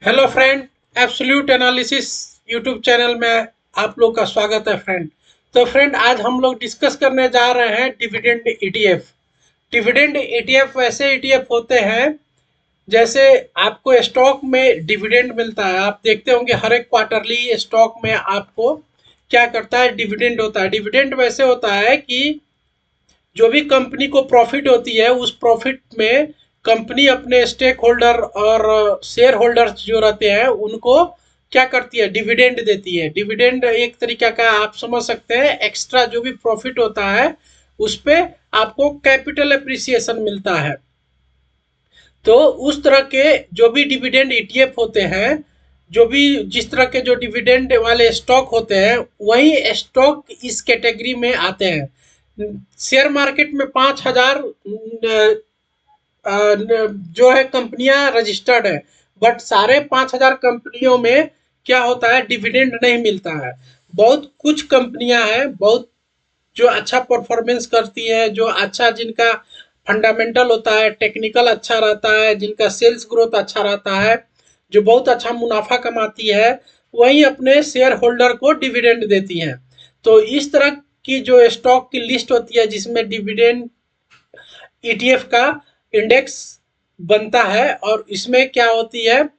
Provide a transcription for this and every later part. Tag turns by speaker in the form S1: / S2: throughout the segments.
S1: Hello friend, absolute analysis YouTube channel में आप लोग का स्वागत है फ्रेंड। तो फ्रेंड, आज हम लोग डिस्कस करने जा रहे हैं डिविडेंड ईटीएफ। डिविडेंड ईटीएफ वैसे ईटीएफ होते हैं जैसे आपको स्टॉक में डिविडेंड मिलता है। आप देखते होंगे हर एक क्वार्टरली स्टॉक में आपको क्या करता है, डिविडेंड होता है। डिविडेंड वैसे होता है कि जो भी कंपनी को प्रॉफिट होती है उस प्रॉफिट में कंपनी अपने स्टेक होल्डर और शेयर होल्डर्स जो रहते हैं उनको क्या करती है, डिविडेंड देती है। डिविडेंड एक तरीका का आप समझ सकते हैं, एक्स्ट्रा जो भी प्रॉफिट होता है उस पे आपको कैपिटल एप्रिसिएशन मिलता है। तो उस तरह के जो भी डिविडेंड ईटीएफ होते हैं, जो भी जिस तरह के जो डिविडेंड वाले स्टॉक होते हैं, वही स्टॉक इस कैटेगरी में आते हैं। शेयर मार्केट में 5,000 जो है कंपनियां रजिस्टर्ड है, बट सारे 5,000 कंपनियों में क्या होता है, डिविडेंड नहीं मिलता है। बहुत कुछ कंपनियां हैं, बहुत जो अच्छा परफॉर्मेंस करती है, जो अच्छा जिनका फंडामेंटल होता है, टेक्निकल अच्छा रहता है, जिनका सेल्स ग्रोथ अच्छा रहता है, जो बहुत अच्छा मुनाफा कमाती है, वही अपने शेयर होल्डर को डिविडेंड देती हैं। तो इस तरह की जो स्टॉक की लिस्ट होती है जिसमें डिविडेंड ईटीएफ का इंडेक्स बनता है, और इसमें क्या होती है,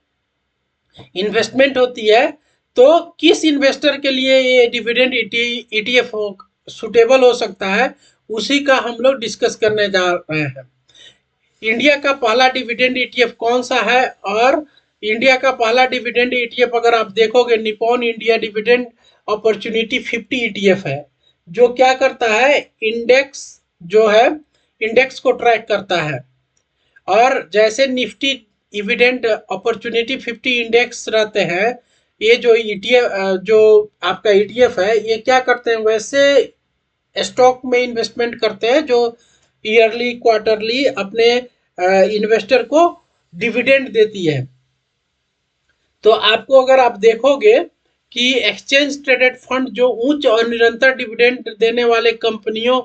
S1: इन्वेस्टमेंट होती है। तो किस इन्वेस्टर के लिए ये डिविडेंड ईटीएफ सुटेबल हो सकता है, उसी का हम लोग डिस्कस करने जा रहे हैं। इंडिया का पहला डिविडेंड ईटीएफ कौन सा है? और इंडिया का पहला डिविडेंड ईटीएफ अगर आप देखोगे, Nippon India dividend opportunity 50 ETF है, जो क्या करता है, इंडेक्स जो है, इंडेक्स को ट्रैक करता है। और जैसे निफ्टी डिविडेंड अपॉर्चुनिटी 50 इंडेक्स रहते हैं, ये जो ईटीएफ, जो आपका ईटीएफ है, ये क्या करते हैं, वैसे स्टॉक में इन्वेस्टमेंट करते हैं जो ईयरली क्वार्टरली अपने इन्वेस्टर को डिविडेंड देती है। तो आपको अगर आप देखोगे कि एक्सचेंज ट्रेडेड फंड जो उच्च और निरंतर डिविडेंड देने वाले कंपनियों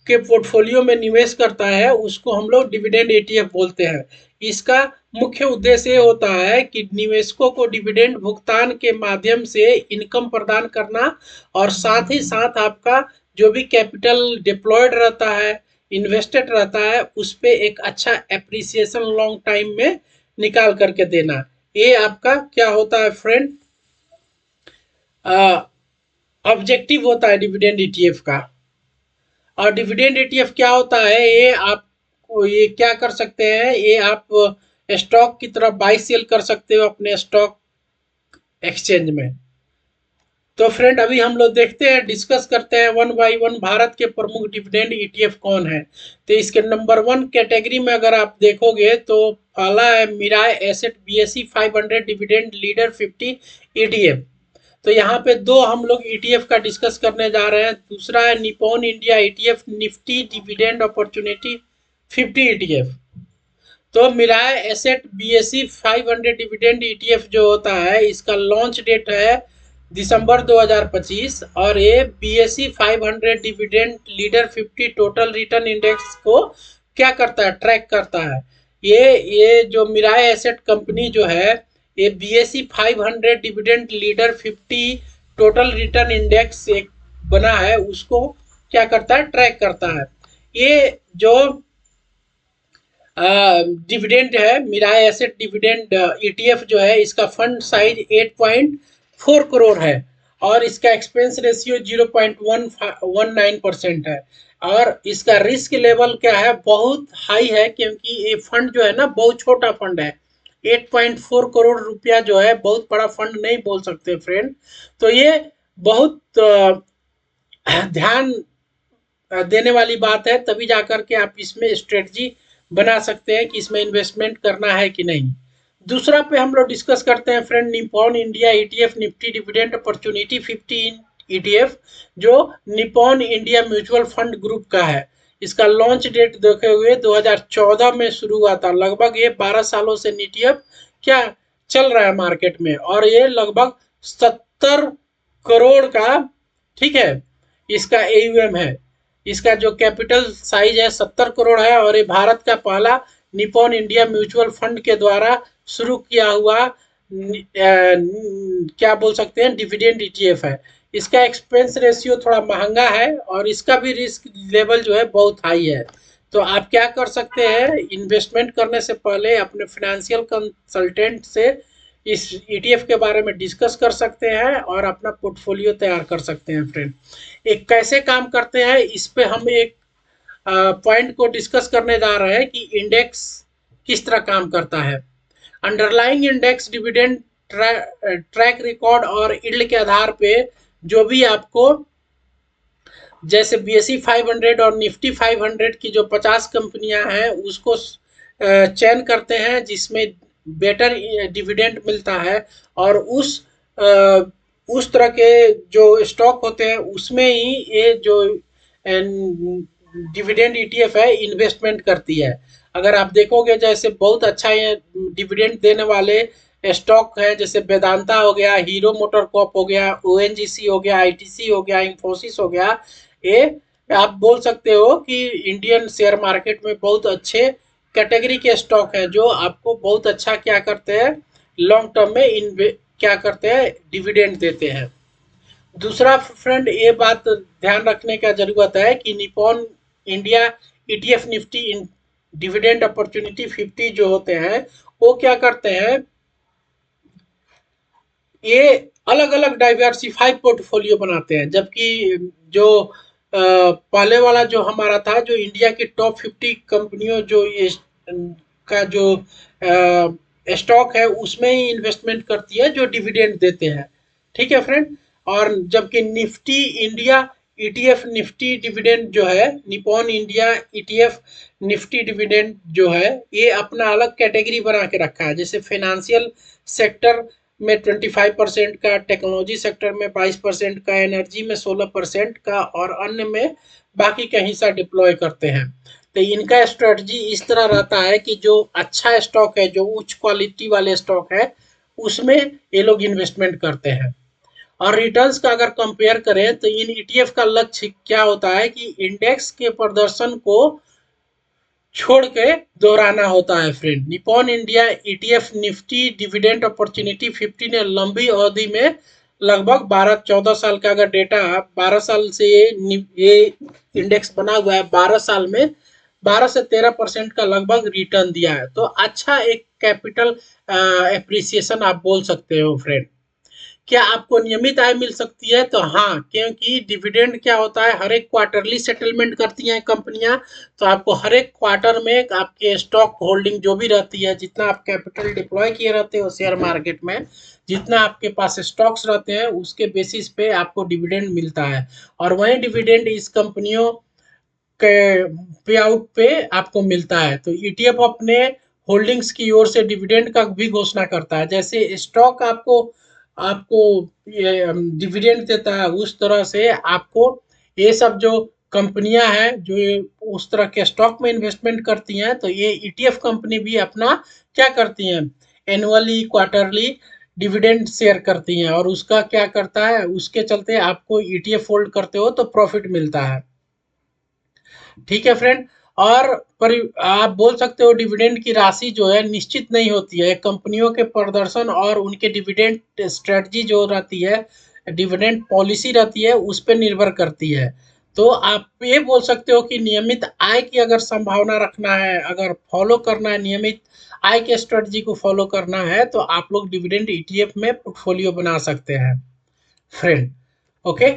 S1: के पोर्टफोलियो में निवेश करता है, उसको हम लोग डिविडेंड ईटीएफ बोलते हैं। इसका मुख्य उद्देश्य ये होता है कि निवेशकों को डिविडेंड भुगतान के माध्यम से इनकम प्रदान करना, और साथ ही साथ आपका जो भी कैपिटल डिप्लॉयड रहता है, इन्वेस्टेड रहता है, उस पे एक अच्छा एप्रिसिएशन लॉन्ग टाइम में निकाल करके देना। ये आपका क्या होता है फ्रेंड, ऑब्जेक्टिव होता है डिविडेंड ईटीएफ का। और डिविडेंड ईटीएफ क्या होता है, ये आप ये क्या कर सकते हैं, ये आप स्टॉक की तरफ बाई सेल कर सकते हो अपने स्टॉक एक्सचेंज में। तो फ्रेंड, अभी हम लोग देखते हैं, डिस्कस करते हैं वन बाई वन, भारत के प्रमुख डिविडेंड ईटीएफ कौन है। तो इसके नंबर 1 कैटेगरी में अगर आप देखोगे तो पहला है Mirae asset BSE 500 dividend leader 50 ETF. तो यहाँ पे दो हम लोग ईटीएफ का डिस्कस करने जा रहे हैं। दूसरा है Nippon India ETF Nifty dividend opportunity 50 ETF. तो मिराय एसेट बीएसई 500 डिविडेंड ईटीएफ जो होता है, इसका लॉन्च डेट है दिसंबर 2025, और ये BSE 500 dividend leader 50 total return index को क्या करता है, ट्रैक करता है। ये जो मिराय एसेट कंपनी जो है, ये BSE 500 dividend leader 50 total return index एक बना है, उसको क्या करता है, ट्रैक करता है। ये जो डिविडेंड है, मिराय एसेट डिविडेंड ईटीएफ जो है, इसका फंड साइज 8.4 करोड़ है, और इसका एक्सपेंस रेशियो 0.19% है। और इसका रिस्क लेवल क्या है, बहुत हाई है, क्योंकि ये फंड जो है ना, बहुत छोटा फंड है। 8.4 करोड़ रुपया जो है, बहुत बड़ा फंड नहीं बोल सकते फ्रेंड। तो ये बहुत ध्यान देने वाली बात है, तभी जाकर के आप इसमें स्ट्रेटजी बना सकते हैं कि इसमें इन्वेस्टमेंट करना है कि नहीं। दूसरा पे हम लोग डिस्कस करते हैं friend, Nippon India ETF Nifty dividend opportunity 50 ETF, जो Nippon India mutual fund group का है। इसका लॉन्च डेट देखे हुए 2014 में शुरू हुआ था। लगभग ये 12 सालों से ईटीएफ क्या चल रहा है मार्केट में, और ये लगभग 70 करोड़ का, ठीक है, इसका एयूएम है। इसका जो कैपिटल साइज है 70 करोड़ है, और ये भारत का पहला निपॉन इंडिया म्यूचुअल फंड के द्वारा शुरू किया हुआ क्या बोल सकते हैं, डिविडेंड ईटीएफ है। इसका एक्सपेंस रेशियो थोड़ा महंगा है और इसका भी रिस्क लेवल जो है बहुत हाई है। तो आप क्या कर सकते हैं, इन्वेस्टमेंट करने से पहले अपने फाइनेंशियल कंसल्टेंट से इस ईटीएफ के बारे में डिस्कस कर सकते हैं और अपना पोर्टफोलियो तैयार कर सकते हैं फ्रेंड। एक कैसे काम करते हैं इस पे हम एक पॉइंट को डिस्कस करने जा रहे हैं कि इंडेक्स किस तरह काम करता है। Underlying index dividend track record और यील्ड के आधार पे जो भी आपको, जैसे बीएसई 500 और निफ्टी 500 की जो 50 कंपनियां हैं उसको चयन करते हैं जिसमें बेटर डिविडेंड मिलता है, और उस तरह के जो स्टॉक होते हैं उसमें ही ये जो डिविडेंड ईटीएफ है इन्वेस्टमेंट करती है। अगर आप देखोगे जैसे बहुत अच्छा ये डिविडेंड देने वाले स्टॉक है, जैसे वेदांता हो गया, हीरो मोटर कॉर्प हो गया, ओएनजीसी हो गया, आईटीसी हो गया, इंफोसिस हो गया, ये आप बोल सकते हो कि इंडियन शेयर मार्केट में बहुत अच्छे कैटेगरी के स्टॉक है जो आपको बहुत अच्छा क्या करते हैं, लॉन्ग टर्म में क्या करते हैं, डिविडेंड देते हैं। दूसरा फ्रेंड ये बात ध्यान रखने का जरूरत है कि Nippon India ETF Nifty dividend opportunity 50 जो होते हैं वो क्या करते हैं, ये अलग अलग डाइवर्सिफाइड पोर्टफोलियो बनाते हैं। जबकि जो पहले वाला जो हमारा था, जो इंडिया की टॉप 50 कंपनियों जो ये का जो स्टॉक है उसमें ही इन्वेस्टमेंट करती है जो डिविडेंड देते हैं। ठीक है फ्रेंड। और जबकि Nifty India ETF Nifty dividend जो है, Nippon India ETF Nifty dividend जो है, ये अपना अलग कैटेगरी बना के रखा है। जैसे फाइनेंशियल सेक्टर में 25% का, टेक्नोलॉजी सेक्टर में 22% का, एनर्जी में 16% का और अन्य में बाकी का हिस्सा डिप्लॉय करते हैं। तो इनका स्ट्रेटजी इस तरह रहता है कि जो अच्छा स्टॉक है, जो उच्च क्वालिटी वाले स्टॉक है, उसमें ये लोग इन्वेस्टमेंट करते हैं। और रिटर्न्स का अगर कंपेयर करें तो इन ईटीएफ का लक्ष्य क्या होता है कि इंडेक्स के प्रदर्शन को छोड़ के दोहराना होता है friend. Nippon India ETF Nifty dividend opportunity 50 ने लंबी अवधि में लगभग 12-14 साल का अगर डेटा, 12 साल से ये इंडेक्स बना हुआ है, 12 साल में 12 से 13% का लगभग रिटर्न दिया है। तो अच्छा एक कैपिटल एप्रिसिएशन आप बोल सकते हो फ्रेंड। क्या आपको नियमित आय मिल सकती है? तो हाँ, क्योंकि डिविडेंड क्या होता है, हर एक क्वार्टरली सेटलमेंट करती हैं कंपनियां। तो आपको हर एक क्वार्टर में आपके स्टॉक होल्डिंग जो भी रहती है, जितना आप कैपिटल डिप्लॉय किए रहते हो शेयर मार्केट में, जितना आपके पास स्टॉक्स रहते हैं उसके बेसिस पे आपको डिविडेंड मिलता है। और वही डिविडेंड इस कंपनियों के पे आउट पे आपको मिलता है। तो ईटीएफ अपने होल्डिंग्स की ओर से डिविडेंड का भी घोषणा करता है। जैसे स्टॉक आपको आपको ये डिविडेंड देता है, उस तरह से आपको ये सब जो कंपनियां हैं जो ये उस तरह के स्टॉक में इन्वेस्टमेंट करती हैं, तो ये ईटीएफ कंपनी भी अपना क्या करती हैं, एनुअली क्वार्टरली डिविडेंड शेयर करती हैं, और उसका क्या करता है, उसके चलते आपको ईटीएफ होल्ड करते हो तो प्रॉफिट मिलता है। ठीक है फ्रेंड। और पर आप बोल सकते हो डिविडेंड की राशि जो है निश्चित नहीं होती है। कंपनियों के प्रदर्शन और उनके डिविडेंड स्ट्रेटजी जो रहती है, डिविडेंड पॉलिसी रहती है, उस पर निर्भर करती है। तो आप ये बोल सकते हो कि नियमित आय की अगर संभावना रखना है, अगर फॉलो करना है, नियमित आय के स्ट्रेटजी को फॉलो करना है, तो आप लोग डिविडेंड ईटीएफ में पोर्टफोलियो बना सकते हैं फ्रेंड। ओके।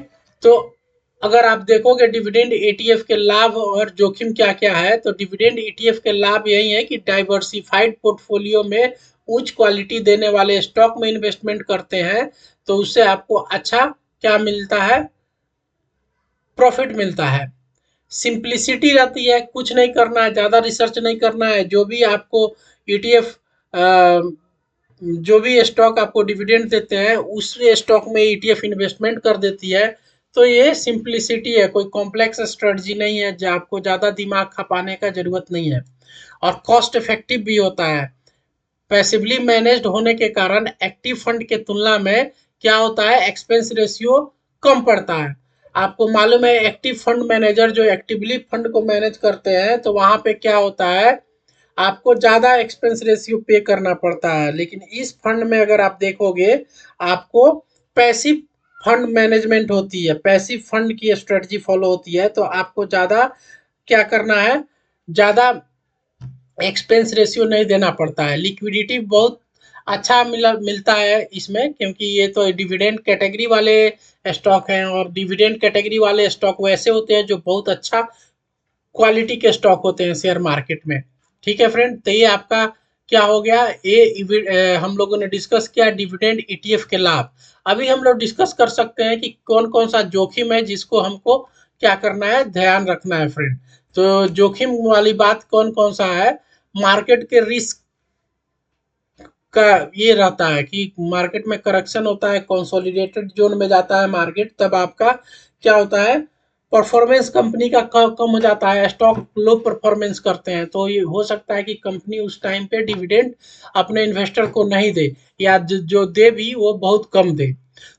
S1: तो अगर आप देखोगे डिविडेंड ईटीएफ के लाभ और जोखिम क्या क्या है, तो डिविडेंड ईटीएफ के लाभ यही है कि डाइवर्सिफाइड पोर्टफोलियो में उच्च क्वालिटी देने वाले स्टॉक में इन्वेस्टमेंट करते हैं, तो उससे आपको अच्छा क्या मिलता है, प्रॉफिट मिलता है। सिंप्लिसिटी रहती है, कुछ नहीं करना है, ज़्यादा रिसर्च नहीं करना है, जो भी आपको ईटीएफ जो भी स्टॉक आपको डिविडेंड देते हैं उस स्टॉक में ईटीएफ इन्वेस्टमेंट कर देती है। तो ये सिंप्लिसिटी है, कोई कॉम्प्लेक्स स्ट्रेटजी नहीं है जो आपको ज़्यादा दिमाग खपाने का ज़रूरत नहीं है। और कॉस्ट इफेक्टिव भी होता है। पैसिवली मैनेज्ड होने के कारण एक्टिव फंड के तुलना में क्या होता है, एक्सपेंस रेशियो कम पड़ता है। आपको मालूम है एक्टिव फंड मैनेजर जो एक्टिवली फंड को मैनेज करते हैं, तो वहां पे क्या होता है, आपको ज़्यादा एक्सपेंस रेशियो पे करना पड़ता है। लेकिन इस फंड में अगर आप देखोगे, आपको पैसिव फंड मैनेजमेंट होती है, पैसिव फंड की स्ट्रेटजी फॉलो होती है, तो आपको ज़्यादा क्या करना है, ज़्यादा एक्सपेंस रेशियो नहीं देना पड़ता है। लिक्विडिटी बहुत अच्छा मिलता है इसमें, क्योंकि ये तो डिविडेंड कैटेगरी वाले स्टॉक हैं, और डिविडेंड कैटेगरी वाले स्टॉक वैसे होते हैं जो बहुत अच्छा क्वालिटी के स्टॉक होते हैं शेयर मार्केट में। ठीक है फ्रेंड, तो ये आपका क्या हो गया, ये हम लोगों ने डिस्कस किया डिविडेंड ईटीएफ के लाभ। अभी हम लोग डिस्कस कर सकते हैं कि कौन कौन सा जोखिम है जिसको हमको क्या करना है, ध्यान रखना है फ्रेंड। तो जोखिम वाली बात कौन कौन सा है, मार्केट के रिस्क का ये रहता है कि मार्केट में करेक्शन होता है, कंसोलिडेटेड जोन में जाता है मार्केट, तब आपका क्या होता है, परफॉर्मेंस कंपनी का कम हो जाता है, स्टॉक लो परफॉर्मेंस करते हैं, तो ये हो सकता है कि कंपनी उस टाइम पे डिविडेंड अपने इन्वेस्टर को नहीं दे, या जो दे भी वो बहुत कम दे।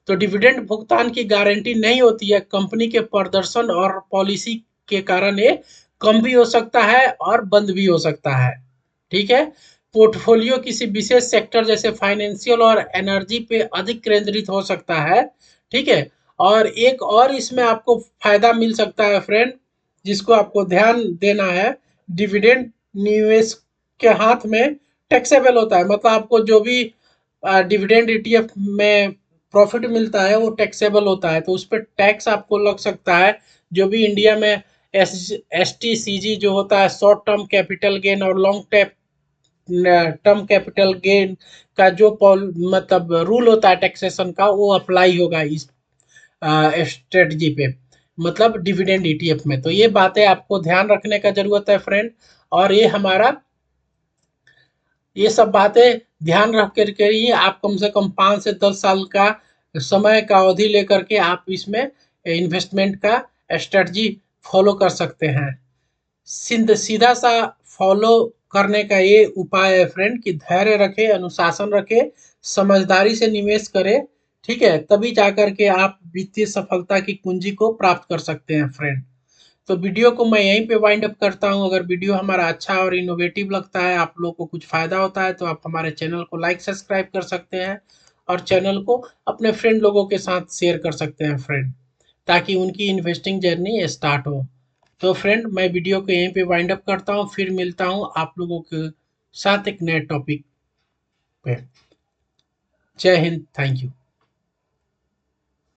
S1: तो डिविडेंड भुगतान की गारंटी नहीं होती है, कंपनी के प्रदर्शन और पॉलिसी के कारण ये कम भी हो सकता है और बंद भी हो सकता है। ठीक है, पोर्टफोलियो किसी विशेष सेक्टर जैसे फाइनेंशियल और एनर्जी पे अधिक केंद्रित हो सकता है। ठीक है, और एक और इसमें आपको फायदा मिल सकता है फ्रेंड, जिसको आपको ध्यान देना है, डिविडेंड निवेश के हाथ में टैक्सेबल होता है, मतलब आपको जो भी डिविडेंड ईटीएफ में प्रॉफिट मिलता है वो टैक्सेबल होता है, तो उस पर टैक्स आपको लग सकता है। जो भी इंडिया में एस टी सी जी जो होता है, शॉर्ट टर्म कैपिटल गेन और लॉन्ग टर्म कैपिटल गेन का जो मतलब रूल होता है टैक्सेशन का, वो अप्लाई होगा इस स्ट्रेटजी पे, मतलब डिविडेंड ईटीएफ में। तो ये बातें आपको ध्यान रखने का जरूरत है फ्रेंड, और ये हमारा ये सब बातें ध्यान रख करके ही आप कम से कम 5 से 10 साल का समय का अवधि लेकर के आप इसमें इन्वेस्टमेंट का स्ट्रेटजी फॉलो कर सकते हैं। सीधा सा फॉलो करने का ये उपाय है फ्रेंड कि धैर्य रखे, अनुशासन रखे, समझदारी से निवेश करें। ठीक है, तभी जाकर के आप वित्तीय सफलता की कुंजी को प्राप्त कर सकते हैं फ्रेंड। तो वीडियो को मैं यहीं पे वाइंड अप करता हूँ। अगर वीडियो हमारा अच्छा और इनोवेटिव लगता है, आप लोग को कुछ फ़ायदा होता है, तो आप हमारे चैनल को लाइक सब्सक्राइब कर सकते हैं, और चैनल को अपने फ्रेंड लोगों के साथ शेयर कर सकते हैं फ्रेंड, ताकि उनकी इन्वेस्टिंग जर्नी स्टार्ट हो। तो फ्रेंड, मैं वीडियो को यहीं पे वाइंड अप करता हूँ, फिर मिलता हूँ आप लोगों के साथ एक नए टॉपिक पे। जय हिंद, थैंक यू।